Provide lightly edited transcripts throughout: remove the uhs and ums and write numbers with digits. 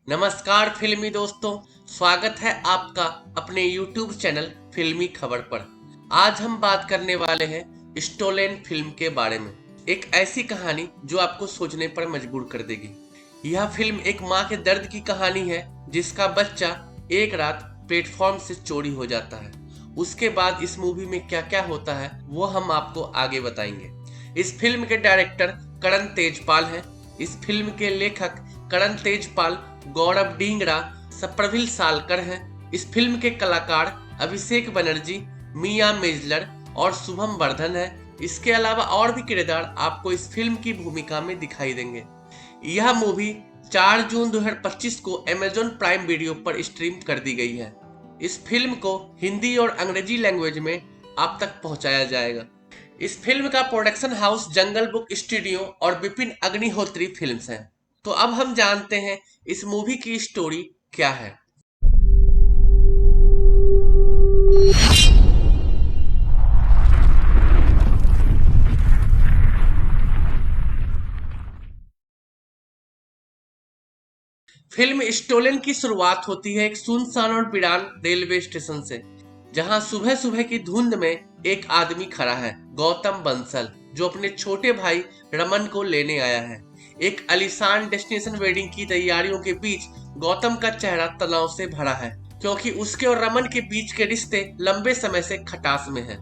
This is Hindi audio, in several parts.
नमस्कार फिल्मी दोस्तों, स्वागत है आपका अपने YouTube चैनल फिल्मी खबर पर। आज हम बात करने वाले हैं स्टोलेन फिल्म के बारे में। एक ऐसी कहानी जो आपको सोचने पर मजबूर कर देगी। यह फिल्म एक माँ के दर्द की कहानी है जिसका बच्चा एक रात प्लेटफॉर्म से चोरी हो जाता है। उसके बाद इस मूवी में क्या क्या होता है वो हम आपको आगे बताएंगे। इस फिल्म के डायरेक्टर करण तेजपाल हैं। इस फिल्म के लेखक करण तेजपाल, गौरव डींगरा, सप्रविल सालकर हैं। इस फिल्म के कलाकार अभिषेक बनर्जी, मिया मेजलर और शुभम वर्धन हैं। इसके अलावा और भी किरदार आपको इस फिल्म की भूमिका में दिखाई देंगे। यह मूवी 4 जून 2025 को अमेजॉन प्राइम वीडियो पर स्ट्रीम कर दी गई है। इस फिल्म को हिंदी और अंग्रेजी लैंग्वेज में आप तक पहुंचाया जाएगा। इस फिल्म का प्रोडक्शन हाउस जंगल बुक स्टूडियो और विपिन अग्निहोत्री फिल्म्स हैं। तो अब हम जानते हैं इस मूवी की स्टोरी क्या है। फिल्म स्टोलन की शुरुआत होती है एक सुनसान और वीरान रेलवे स्टेशन से, जहां सुबह सुबह की धुंध में एक आदमी खड़ा है, गौतम बंसल, जो अपने छोटे भाई रमन को लेने आया है। एक आलीशान डेस्टिनेशन वेडिंग की तैयारियों के बीच गौतम का चेहरा तनाव से भरा है, क्योंकि उसके और रमन के बीच के रिश्ते लंबे समय से खटास में हैं।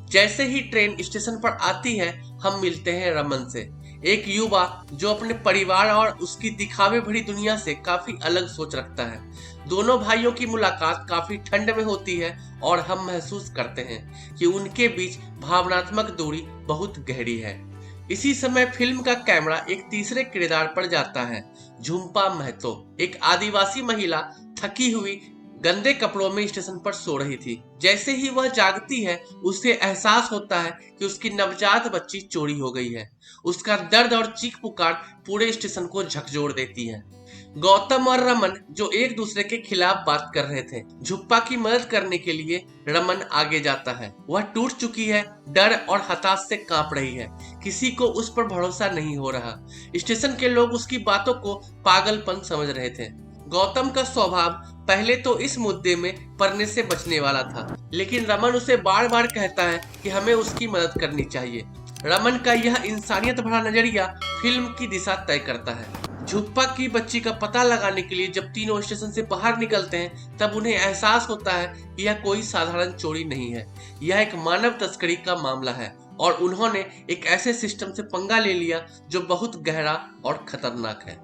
जैसे ही ट्रेन स्टेशन पर आती है, हम मिलते हैं रमन से, एक युवा जो अपने परिवार और उसकी दिखावे भरी दुनिया से काफी अलग सोच रखता है। दोनों भाइयों की मुलाकात काफी ठंड में होती है और हम महसूस करते हैं कि उनके बीच भावनात्मक दूरी बहुत गहरी है। इसी समय फिल्म का कैमरा एक तीसरे किरदार पर जाता है, झुम्पा महतो, एक आदिवासी महिला, थकी हुई, गंदे कपड़ों में स्टेशन पर सो रही थी। जैसे ही वह जागती है, उसे एहसास होता है कि उसकी नवजात बच्ची चोरी हो गई है। उसका दर्द और चीख पुकार पूरे स्टेशन को झकझोर देती है। गौतम और रमन, जो एक दूसरे के खिलाफ बात कर रहे थे, झुप्पा की मदद करने के लिए रमन आगे जाता है। वह टूट चुकी है, डर और हताश से कांप रही है। किसी को उस पर भरोसा नहीं हो रहा। स्टेशन के लोग उसकी बातों को पागलपन समझ रहे थे। गौतम का स्वभाव पहले तो इस मुद्दे में पड़ने से बचने वाला था, लेकिन रमन उसे बार बार कहता है कि हमें उसकी मदद करनी चाहिए। रमन का यह इंसानियत भरा नजरिया फिल्म की दिशा तय करता है। झुप्पा की बच्ची का पता लगाने के लिए जब तीनों स्टेशन से बाहर निकलते हैं, तब उन्हें एहसास होता है कि यह कोई साधारण चोरी नहीं है, यह एक मानव तस्करी का मामला है और उन्होंने एक ऐसे सिस्टम से पंगा ले लिया जो बहुत गहरा और खतरनाक है।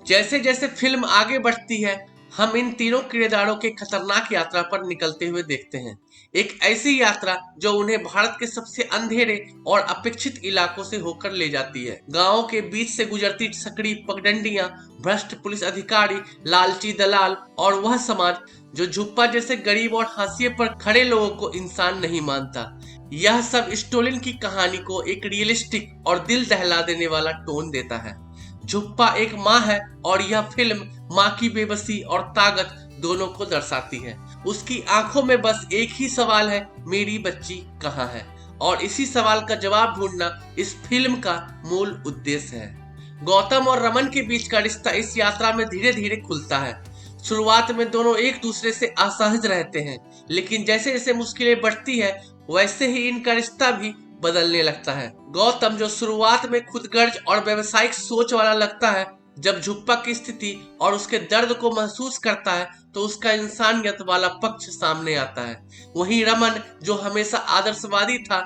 जैसे जैसे फिल्म आगे बढ़ती है, हम इन तीनों किरदारों के खतरनाक यात्रा पर निकलते हुए देखते हैं। एक ऐसी यात्रा जो उन्हें भारत के सबसे अंधेरे और अपेक्षित इलाकों से होकर ले जाती है। गांवों के बीच से गुजरती सकड़ी पगडंडियां, भ्रष्ट पुलिस अधिकारी, लालची दलाल और वह समाज जो झुप्पा जैसे गरीब और हाशिए पर खड़े लोगों को इंसान नहीं मानता। यह सब स्टोलिन की कहानी को एक रियलिस्टिक और दिल दहला देने वाला टोन देता है। झुप्पा एक माँ है और यह फिल्म माँ की बेबसी और ताकत दोनों को दर्शाती है। उसकी आंखों में बस एक ही सवाल है, मेरी बच्ची कहाँ है? और इसी सवाल का जवाब ढूंढना इस फिल्म का मूल उद्देश्य है। गौतम और रमन के बीच का रिश्ता इस यात्रा में धीरे धीरे खुलता है। शुरुआत में दोनों एक दूसरे से असहज रहते हैं, लेकिन जैसे जैसे मुश्किलें बढ़ती है, वैसे ही इनका रिश्ता भी बदलने लगता है। गौतम, जो शुरुआत में खुदगर्ज और व्यावसायिक सोच वाला लगता है, जब झुप्पा की स्थिति और उसके दर्द को महसूस करता है तो उसका इंसानियत वाला पक्ष सामने आता है। वहीं रमन, जो हमेशा आदर्शवादी था,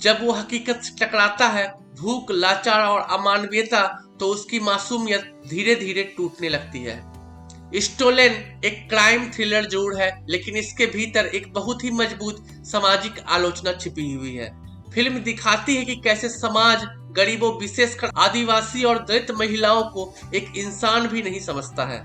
जब वो हकीकत से टकराता है, भूख, लाचार और अमानवीयता, तो उसकी मासूमियत धीरे धीरे टूटने लगती है। स्टोलेन एक क्राइम थ्रिलर जरूर है, लेकिन इसके भीतर एक बहुत ही मजबूत सामाजिक आलोचना छिपी हुई है। फिल्म दिखाती है कि कैसे समाज गरीबों, विशेषकर आदिवासी और दलित महिलाओं को एक इंसान भी नहीं समझता है।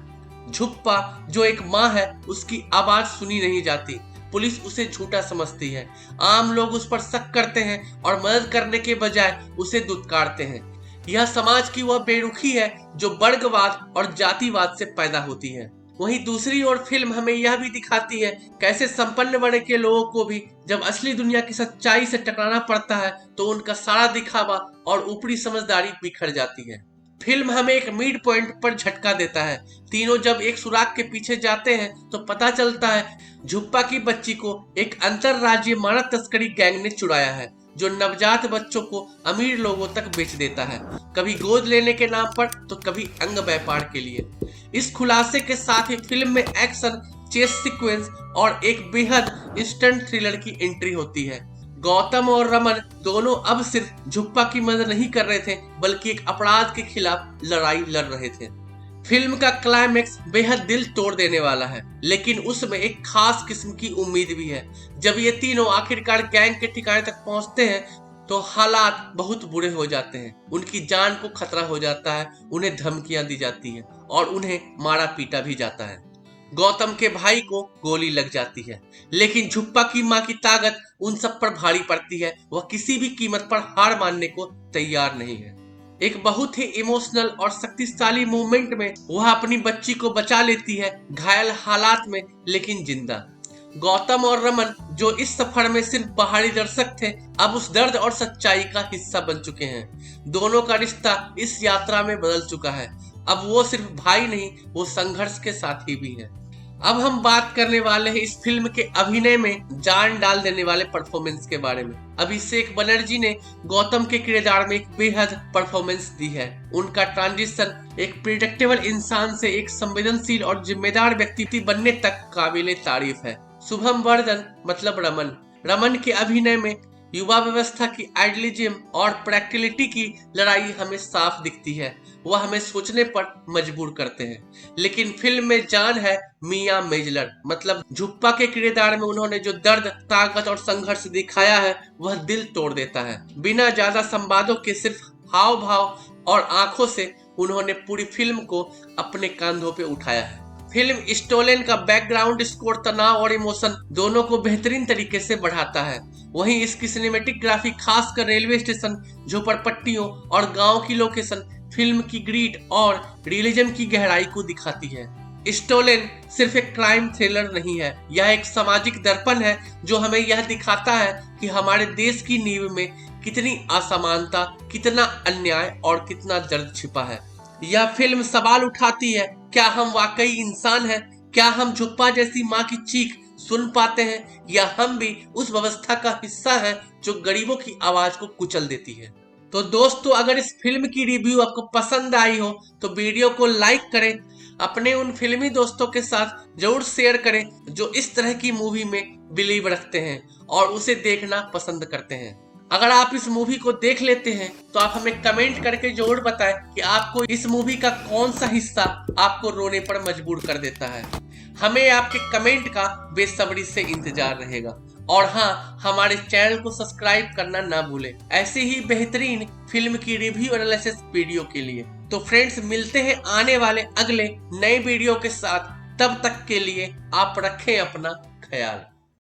झुप्पा, जो एक माँ है, उसकी आवाज सुनी नहीं जाती। पुलिस उसे झूठा समझती है। आम लोग उस पर शक करते हैं और मदद करने के बजाय उसे दुत्कारते हैं। यह समाज की वह बेरुखी है जो वर्गवाद और जातिवाद से पैदा होती है। वहीं दूसरी ओर फिल्म हमें यह भी दिखाती है कैसे संपन्न वर्ग के लोगों को भी जब असली दुनिया की सच्चाई से टकराना पड़ता है, तो उनका सारा दिखावा और ऊपरी समझदारी बिखर जाती है। फिल्म हमें एक मिड पॉइंट पर झटका देता है। तीनों जब एक सुराग के पीछे जाते हैं तो पता चलता है झुप्पा की बच्ची को एक अंतरराज्यीय मानव तस्करी गैंग ने चुराया है, जो नवजात बच्चों को अमीर लोगों तक बेच देता है, कभी गोद लेने के नाम पर तो कभी अंग व्यापार के लिए। इस खुलासे के साथ ही फिल्म में एक्शन, चेस सीक्वेंस और एक बेहद इंस्टेंट थ्रिलर की एंट्री होती है। गौतम और रमन दोनों अब सिर्फ झुप्पा की मदद नहीं कर रहे थे, बल्कि एक अपराध के खिलाफ लड़ाई लड़ रहे थे। फिल्म का क्लाइमेक्स बेहद दिल तोड़ देने वाला है, लेकिन उसमें एक खास किस्म की उम्मीद भी है। जब ये तीनों आखिरकार गैंग के ठिकाने तक पहुंचते हैं तो हालात बहुत बुरे हो जाते हैं। उनकी जान को खतरा हो जाता है, उन्हें धमकियां दी जाती हैं और उन्हें मारा पीटा भी जाता है। गौतम के भाई को गोली लग जाती है, लेकिन झुप्पा की मां की ताकत उन सब पर भारी पड़ती है। वह किसी भी कीमत पर हार मानने को तैयार नहीं है। एक बहुत ही इमोशनल और शक्तिशाली मूवमेंट में वह अपनी बच्ची को बचा लेती है, घायल हालात में लेकिन जिंदा। गौतम और रमन, जो इस सफर में सिर्फ बाहरी दर्शक थे, अब उस दर्द और सच्चाई का हिस्सा बन चुके हैं। दोनों का रिश्ता इस यात्रा में बदल चुका है। अब वो सिर्फ भाई नहीं, वो संघर्ष के साथी भी है। अब हम बात करने वाले हैं इस फिल्म के अभिनय में जान डाल देने वाले परफॉर्मेंस के बारे में। अभिषेक बनर्जी ने गौतम के किरदार में एक बेहद परफॉर्मेंस दी है। उनका ट्रांजिशन एक प्रिडिक्टेबल इंसान से एक संवेदनशील और जिम्मेदार व्यक्ति बनने तक काबिले तारीफ है। शुभम वर्धन मतलब रमन के अभिनय में युवा व्यवस्था की आइडियलिज्म और प्रैक्टिकलिटी की लड़ाई हमें साफ दिखती है। वह हमें सोचने पर मजबूर करते हैं। लेकिन फिल्म में जान है मिया मेजलर मतलब झुप्पा के किरदार में उन्होंने जो दर्द, ताकत और संघर्ष दिखाया है वह दिल तोड़ देता है। बिना ज्यादा संवादों के सिर्फ हाव भाव और आंखों से उन्होंने पूरी फिल्म को अपने कंधों पे उठाया है। फिल्म स्टोलन का बैकग्राउंड स्कोर तनाव और इमोशन दोनों को बेहतरीन तरीके से बढ़ाता है। वहीं इसकी सिनेमेटिक खासकर रेलवे स्टेशन, झोपड़पट्टियों और गांव की लोकेशन फिल्म की ग्रीड और रियलिज्म की गहराई को दिखाती है। स्टोलन सिर्फ एक क्राइम थ्रिलर नहीं है, यह एक सामाजिक दर्पण है जो हमें यह दिखाता है कि हमारे देश की नींव में कितनी असमानता, कितना अन्याय और कितना दर्द छिपा है। यह फिल्म सवाल उठाती है, क्या हम वाकई इंसान हैं? क्या हम झुप्पा जैसी माँ की चीख सुन पाते हैं, या हम भी उस व्यवस्था का हिस्सा हैं जो गरीबों की आवाज को कुचल देती है? तो दोस्तों, अगर इस फिल्म की रिव्यू आपको पसंद आई हो तो वीडियो को लाइक करें, अपने उन फिल्मी दोस्तों के साथ जरूर शेयर करें जो इस तरह की मूवी में बिलीव रखते हैं और उसे देखना पसंद करते हैं। अगर आप इस मूवी को देख लेते हैं तो आप हमें कमेंट करके जरूर बताएं कि आपको इस मूवी का कौन सा हिस्सा आपको रोने पर मजबूर कर देता है। हमें आपके कमेंट का बेसब्री से इंतजार रहेगा। और हाँ, हमारे चैनल को सब्सक्राइब करना ना भूलें ऐसे ही बेहतरीन फिल्म की रिव्यू एनालिसिस वीडियो के लिए। तो फ्रेंड्स, मिलते हैं आने वाले अगले नए वीडियो के साथ। तब तक के लिए आप रखें अपना ख्याल।